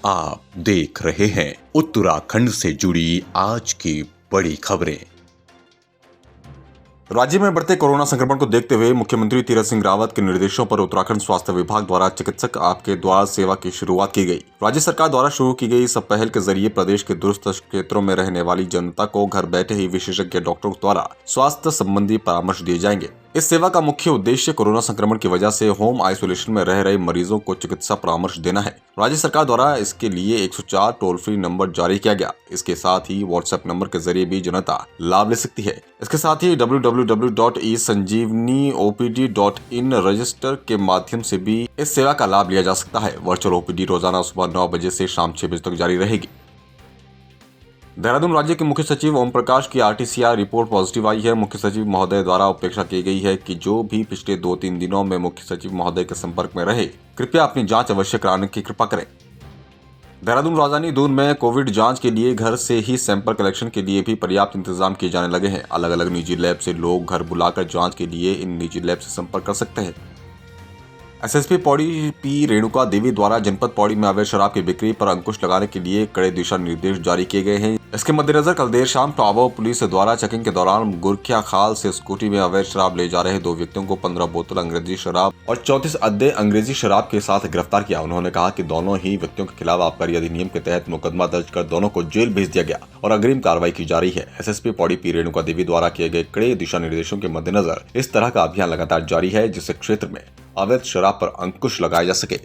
आप देख रहे हैं उत्तराखंड से जुड़ी आज की बड़ी खबरें। राज्य में बढ़ते कोरोना संक्रमण को देखते हुए मुख्यमंत्री तीरथ सिंह रावत के निर्देशों पर उत्तराखंड स्वास्थ्य विभाग द्वारा चिकित्सक आपके द्वार सेवा की शुरुआत की गई। राज्य सरकार द्वारा शुरू की गई इस पहल के जरिए प्रदेश के दूरस्थ क्षेत्रों में रहने वाली जनता को घर बैठे ही विशेषज्ञ डॉक्टरों द्वारा स्वास्थ्य संबंधी परामर्श दिए जाएंगे। इस सेवा का मुख्य उद्देश्य कोरोना संक्रमण की वजह से होम आइसोलेशन में रह रहे मरीजों को चिकित्सा परामर्श देना है। राज्य सरकार द्वारा इसके लिए 104 टोल फ्री नंबर जारी किया गया। इसके साथ ही व्हाट्सएप नंबर के जरिए भी जनता लाभ ले सकती है। इसके साथ ही www.esanjeevaniopd.in रजिस्टर के माध्यम से भी इस सेवा का लाभ लिया जा सकता है। वर्चुअल ओपीडी रोजाना सुबह 9 बजे से शाम 6 बजे तक जारी रहेगी। देहरादून राज्य के मुख्य सचिव ओम प्रकाश की आरटीपीसीआर रिपोर्ट पॉजिटिव आई है। मुख्य सचिव महोदय द्वारा अपेक्षा की गई है कि जो भी पिछले 2-3 दिनों में मुख्य सचिव महोदय के संपर्क में रहे, कृपया अपनी जांच अवश्य कराने की कृपा करें। देहरादून राजधानी दून में कोविड जांच के लिए घर से ही सैंपल कलेक्शन के लिए भी पर्याप्त इंतजाम किए जाने लगे हैं। अलग अलग निजी लैब से लोग घर बुलाकर जांच के लिए इन निजी लैब से संपर्क कर सकते हैं। एसएसपी पौड़ी पी रेणुका देवी द्वारा जनपद पौड़ी में अवैध शराब की बिक्री पर अंकुश लगाने के लिए कड़े दिशा निर्देश जारी किए गए हैं। इसके मद्देनजर कल देर शाम टाबो पुलिस द्वारा चेकिंग के दौरान गुरखिया खाल से स्कूटी में अवैध शराब ले जा रहे 2 व्यक्तियों को 15 बोतल अंग्रेजी शराब और 34 अद्दे अंग्रेजी शराब के साथ गिरफ्तार किया। उन्होंने कहा कि दोनों ही व्यक्तियों के खिलाफ आबकारी अधिनियम के तहत मुकदमा दर्ज कर दोनों को जेल भेज दिया गया और अग्रिम कार्रवाई की जा रही है। एसएसपी पौड़ी पी रेणुका देवी द्वारा किए गए कड़े दिशा निर्देशों के मद्देनजर इस तरह का अभियान लगातार जारी है, जिससे क्षेत्र में अवैध शराब पर अंकुश लगाया जा सके।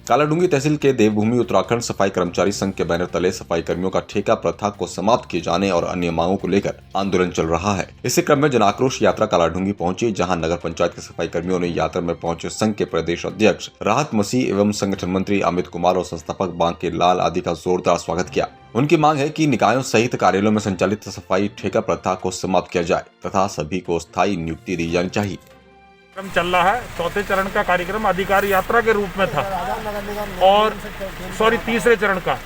कालाडूंगी तहसील के देवभूमि उत्तराखंड सफाई कर्मचारी संघ के बैनर तले सफाई कर्मियों का ठेका प्रथा को समाप्त किए जाने और अन्य मांगों को लेकर आंदोलन चल रहा है। इसी क्रम में जन आक्रोश यात्रा कालाडूंगी पहुंची, जहां नगर पंचायत के सफाई कर्मियों ने यात्रा में पहुंचे संघ के प्रदेश अध्यक्ष राहत मसीह एवं संगठन मंत्री अमित कुमार और संस्थापक बांके लाल आदि का जोरदार स्वागत किया। उनकी मांग है कि निकायों सहित कार्यालयों में संचालित सफाई ठेका प्रथा को समाप्त किया जाए तथा सभी को स्थायी नियुक्ति दी जानी चाहिए। चल रहा है। चौथे चरण का कार्यक्रम अधिकार यात्रा के रूप में था और तीसरे चरण का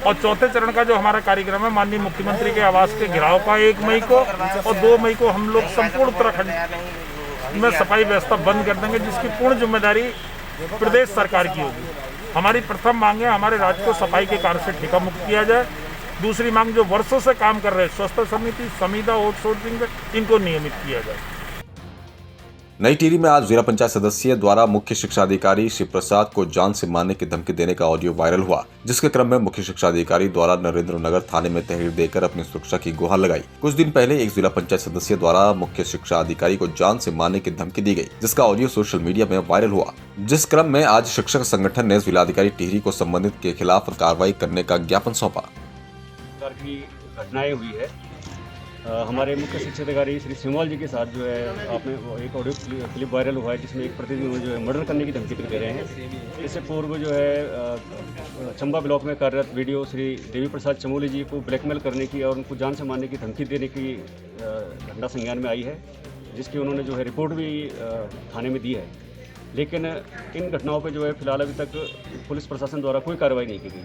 और चौथे चरण का जो हमारा कार्यक्रम है माननीय मुख्यमंत्री के आवास के घेराव का 1 मई को और 2 मई को हम लोग संपूर्ण उत्तराखंड में सफाई व्यवस्था बंद कर देंगे, जिसकी पूर्ण जिम्मेदारी प्रदेश सरकार की होगी। हमारी प्रथम मांग है हमारे राज्य को सफाई के कार्य से ठेका मुक्त किया जाए। दूसरी मांग जो वर्षों से काम कर रहे स्वच्छता समिति समिधा आउटसोर्सिंग इनको नियमित किया जाए। नई टिहरी में आज जिला पंचायत सदस्य द्वारा मुख्य शिक्षा अधिकारी श्री प्रसाद को जान से मारने की धमकी देने का ऑडियो वायरल हुआ, जिसके क्रम में मुख्य शिक्षा अधिकारी द्वारा नरेंद्र नगर थाने में तहरीर देकर अपनी सुरक्षा की गुहार लगाई। कुछ दिन पहले एक जिला पंचायत सदस्य द्वारा मुख्य शिक्षा अधिकारी को जान से मारने की धमकी दी गई, जिसका ऑडियो सोशल मीडिया में वायरल हुआ। जिस क्रम में आज शिक्षक संगठन ने जिलाधिकारी टिहरी को संबंधित के खिलाफ कार्रवाई करने का ज्ञापन सौंपा। घटनाएं हुई है हमारे मुख्य शिक्षा अधिकारी श्री सिंहवाल जी के साथ जो है आपने एक ऑडियो क्लिप वायरल हुआ है, जिसमें एक प्रतिनिधि जो है मर्डर करने की धमकी दे रहे हैं। इससे पूर्व जो है चंबा ब्लॉक में कार्यरत वीडियो श्री देवी प्रसाद चमोली जी को ब्लैकमेल करने की और उनको जान से मारने की धमकी देने की घटना संज्ञान में आई है, जिसकी उन्होंने जो है रिपोर्ट भी थाने में दी है। लेकिन इन घटनाओं पर जो है फिलहाल अभी तक पुलिस प्रशासन द्वारा कोई कार्रवाई नहीं की गई।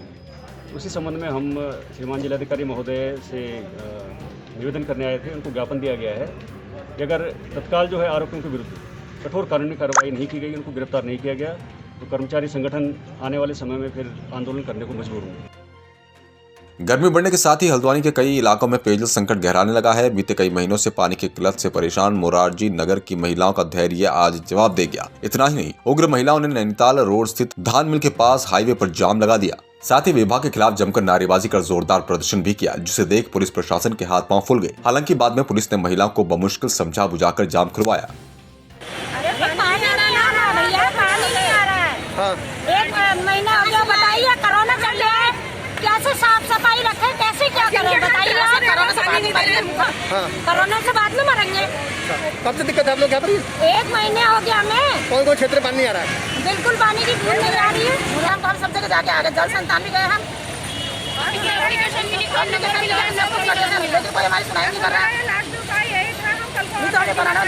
उसी संबंध में हम श्रीमान जिलाधिकारी महोदय से निवेदन करने आए थे, उनको ज्ञापन दिया गया है कि अगर तत्काल जो है आरोपियों के विरुद्ध कठोर कानूनी कार्रवाई नहीं की गई, उनको गिरफ्तार नहीं किया गया, तो कर्मचारी संगठन आने वाले समय में फिर आंदोलन करने को मजबूर होंगे। गर्मी बढ़ने के साथ ही हल्द्वानी के कई इलाकों में पेयजल संकट गहराने लगा है। बीते कई महीनों से पानी की किल्लत से परेशान मोरारजी नगर की महिलाओं का धैर्य आज जवाब दे गया। इतना ही नहीं, उग्र महिलाओं ने नैनीताल रोड स्थित धान मिल के पास हाईवे पर जाम लगा दिया। साथ ही विभाग के खिलाफ जमकर नारेबाजी कर जोरदार प्रदर्शन भी किया, जिसे देख पुलिस प्रशासन के हाथ पांव फूल गए। हालांकि बाद में पुलिस ने महिलाओं को बमुश्किल समझा बुझाकर जाम खुलवाया। एक महीना हो गया, बताइए कोरोना चल रहा है, कैसे साफ सफाई रखें, कैसे क्या करें बताइए। कोरोना से बाद में मरेंगे। कब से दिक्कत है आप लोग यहाँ पर? 1 महीने हो गया हमें। कौन कौन क्षेत्र पानी नहीं आ रहा है? बिल्कुल पानी की बूंद नहीं आ रही है। हम तो सब जगह जाके आगे जल संस्थान भी गए हम। कोई हमारी सुनाई नहीं कर रहा है।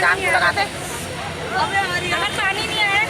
जाम क्यों लगाते? पानी नहीं आया।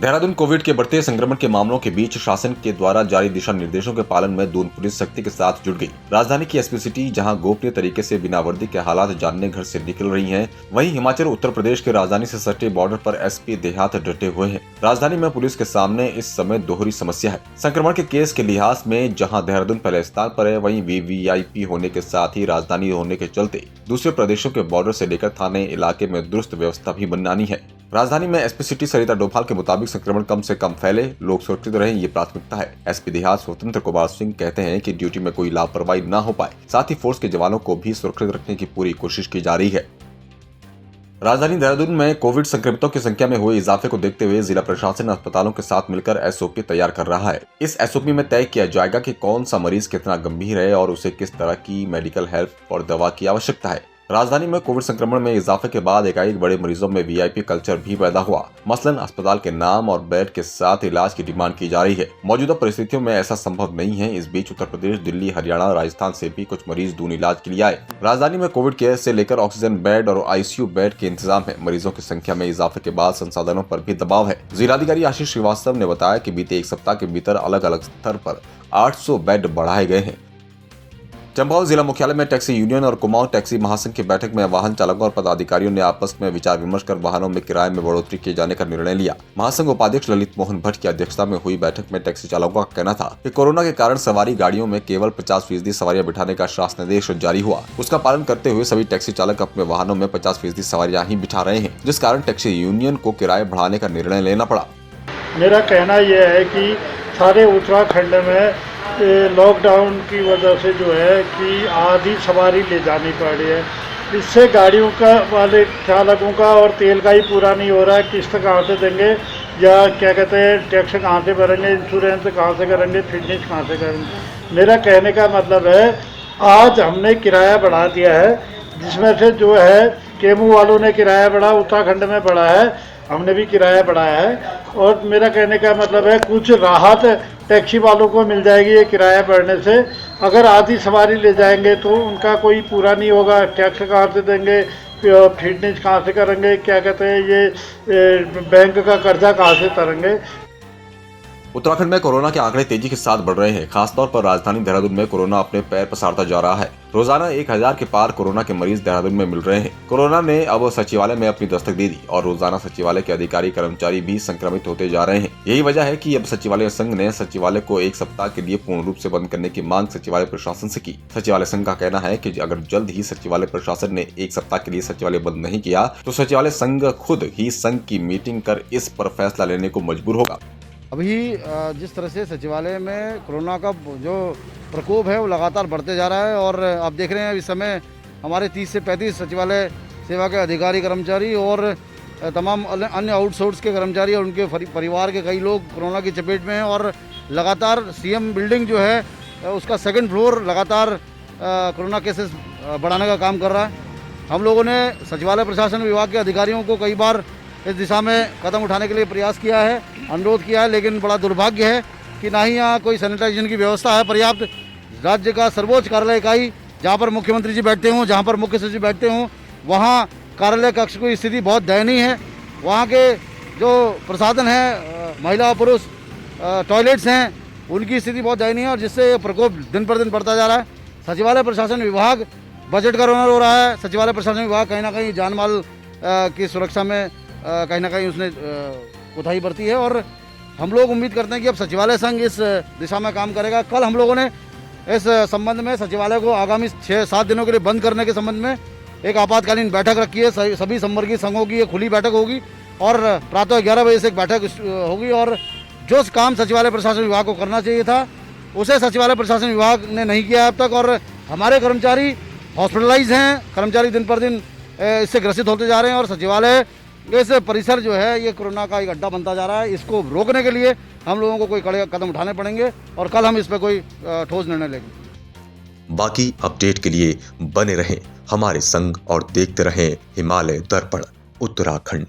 देहरादून कोविड के बढ़ते संक्रमण के मामलों के बीच शासन के द्वारा जारी दिशा निर्देशों के पालन में दून पुलिस सख्ती के साथ जुट गई। राजधानी की एसपी सिटी जहां गोपनीय तरीके से बिना वर्दी के हालात जानने घर से निकल रही हैं, वहीं हिमाचल उत्तर प्रदेश के राजधानी से सटे बॉर्डर पर एसपी देहात डटे हुए हैं। राजधानी में पुलिस के सामने इस समय दोहरी समस्या है। संक्रमण के केस के लिहाज में जहाँ देहरादून पहले स्थान पर है, वहीं VVIP होने के साथ ही राजधानी होने के चलते दूसरे प्रदेशों के बॉर्डर से लेकर थाने इलाके में दुरुस्त व्यवस्था भी बनानी है। राजधानी में एसपी सिटी सरिता डोभाल के मुताबिक संक्रमण कम से कम फैले, लोग सुरक्षित रहें, ये प्राथमिकता है। एसपी देहात स्वतंत्र कुमार सिंह कहते हैं कि ड्यूटी में कोई लापरवाही न हो पाए, साथ ही फोर्स के जवानों को भी सुरक्षित रखने की पूरी कोशिश की जा रही है। राजधानी देहरादून में कोविड संक्रमितों की संख्या में हुए इजाफे को देखते हुए जिला प्रशासन अस्पतालों के साथ मिलकर SOP तैयार कर रहा है। इस SOP में तय किया जाएगा कि कौन सा मरीज कितना गंभीर है और उसे किस तरह की मेडिकल हेल्प और दवा की आवश्यकता है। राजधानी में कोविड संक्रमण में इजाफे के बाद एकाएक बड़े मरीजों में VIP कल्चर भी पैदा हुआ। मसलन अस्पताल के नाम और बेड के साथ इलाज की डिमांड की जा रही है। मौजूदा परिस्थितियों में ऐसा संभव नहीं है। इस बीच उत्तर प्रदेश, दिल्ली, हरियाणा, राजस्थान से भी कुछ मरीज दून इलाज के लिए आए। राजधानी में कोविड केयर से लेकर ऑक्सीजन बेड और ICU बेड के इंतजाम है। मरीजों की संख्या में इजाफे के बाद संसाधनों पर भी दबाव है। जिलाधिकारी आशीष श्रीवास्तव ने बताया कि बीते एक सप्ताह के भीतर अलग अलग स्तर पर 800 बेड बढ़ाए गए हैं। चंपावत जिला मुख्यालय में टैक्सी यूनियन और कुमाऊं टैक्सी महासंघ की बैठक में वाहन चालकों और पदाधिकारियों ने आपस में विचार विमर्श कर वाहनों में किराए में बढ़ोतरी किए जाने का निर्णय लिया। महासंघ उपाध्यक्ष ललित मोहन भट्ट की अध्यक्षता में हुई बैठक में टैक्सी चालकों का कहना था कि कोरोना के कारण सवारी गाड़ियों में केवल 50% सवारियां बिठाने का शासनादेश जारी हुआ। उसका पालन करते हुए सभी टैक्सी चालक अपने वाहनों में 50% सवारियां ही बिठा रहे हैं, जिस कारण टैक्सी यूनियन को किराए बढ़ाने का निर्णय लेना पड़ा। मेरा कहना यह है कि सारे उत्तराखंड में लॉकडाउन की वजह से जो है कि आधी सवारी ले जानी पड़ रही है। इससे गाड़ियों का वाले चालकों का और तेल का ही पूरा नहीं हो रहा है। किस्त कहाँ से देंगे या क्या कहते हैं, टैक्स कहाँ से भरेंगे, इंश्योरेंस कहाँ से करेंगे, फिटनेस कहाँ से करेंगे। मेरा कहने का मतलब है आज हमने किराया बढ़ा दिया है, जिसमें से जो है केमू वालों ने किराया बढ़ा, उत्तराखंड में बढ़ा है, हमने भी किराया बढ़ाया है। और मेरा कहने का मतलब है कुछ राहत टैक्सी वालों को मिल जाएगी ये किराया बढ़ने से। अगर आधी सवारी ले जाएंगे तो उनका कोई पूरा नहीं होगा। टैक्स कहाँ से देंगे, फिटनेस कहाँ से करेंगे, क्या कहते हैं, ये बैंक का कर्जा कहाँ से उतारेंगे। उत्तराखंड में कोरोना के आंकड़े तेजी के साथ बढ़ रहे हैं। खासतौर पर राजधानी देहरादून में कोरोना अपने पैर पसारता जा रहा है। रोजाना 1000 के पार कोरोना के मरीज देहरादून में मिल रहे हैं। कोरोना ने अब सचिवालय में अपनी दस्तक दे दी और रोजाना सचिवालय के अधिकारी कर्मचारी भी संक्रमित होते जा रहे हैं। यही वजह है कि अब सचिवालय संघ ने सचिवालय को एक सप्ताह के लिए पूर्ण रूप से बंद करने की मांग सचिवालय प्रशासन से की। सचिवालय संघ का कहना है कि अगर जल्द ही सचिवालय प्रशासन ने एक सप्ताह के लिए सचिवालय बंद नहीं किया तो सचिवालय संघ खुद ही संघ की मीटिंग कर इस पर फैसला लेने को मजबूर होगा। अभी जिस तरह से सचिवालय में कोरोना का जो प्रकोप है वो लगातार बढ़ते जा रहा है और आप देख रहे हैं इस समय हमारे 30 से 35 सचिवालय सेवा के अधिकारी कर्मचारी और तमाम अन्य आउटसोर्स के कर्मचारी और उनके परिवार के कई लोग कोरोना की चपेट में हैं और लगातार CM बिल्डिंग जो है उसका 2nd फ्लोर लगातार कोरोना केसेस बढ़ाने का काम कर रहा है। हम लोगों ने सचिवालय प्रशासन विभाग के अधिकारियों को कई बार इस दिशा में कदम उठाने के लिए प्रयास किया है, अनुरोध किया है, लेकिन बड़ा दुर्भाग्य है कि ना ही यहाँ कोई सैनिटाइजेशन की व्यवस्था है पर्याप्त। राज्य का सर्वोच्च कार्यालय इकाई जहाँ पर मुख्यमंत्री जी बैठते हों, जहाँ पर मुख्य सचिव बैठते हों, वहाँ कार्यालय कक्ष की स्थिति बहुत दयनीय है। वहाँ के जो प्रसाधन है, महिला और पुरुष टॉयलेट्स हैं, उनकी स्थिति बहुत दयनीय है और जिससे प्रकोप दिन पर दिन बढ़ता जा रहा है। सचिवालय प्रशासन विभाग बजट का रोना रो रहा है। सचिवालय प्रशासन विभाग कहीं ना कहीं जान माल की सुरक्षा में कहीं ना कहीं उसने कोताही बरती है और हम लोग उम्मीद करते हैं कि अब सचिवालय संघ इस दिशा में काम करेगा। कल हम लोगों ने इस संबंध में सचिवालय को आगामी 6-7 दिनों के लिए बंद करने के संबंध में एक आपातकालीन बैठक रखी है। सभी संवर्गीय संघों की एक खुली बैठक होगी और प्रातः 11 बजे से एक बैठक होगी और जो काम सचिवालय प्रशासन विभाग को करना चाहिए था उसे सचिवालय प्रशासन विभाग ने नहीं किया अब तक और हमारे कर्मचारी हॉस्पिटलाइज हैं। कर्मचारी दिन पर दिन इससे ग्रसित होते जा रहे हैं और सचिवालय इस परिसर जो है ये कोरोना का एक अड्डा बनता जा रहा है। इसको रोकने के लिए हम लोगों को कोई कड़े कदम उठाने पड़ेंगे और कल हम इस पर कोई ठोस निर्णय लेंगे। बाकी अपडेट के लिए बने रहें हमारे संग और देखते रहें हिमालय दर्पण उत्तराखंड।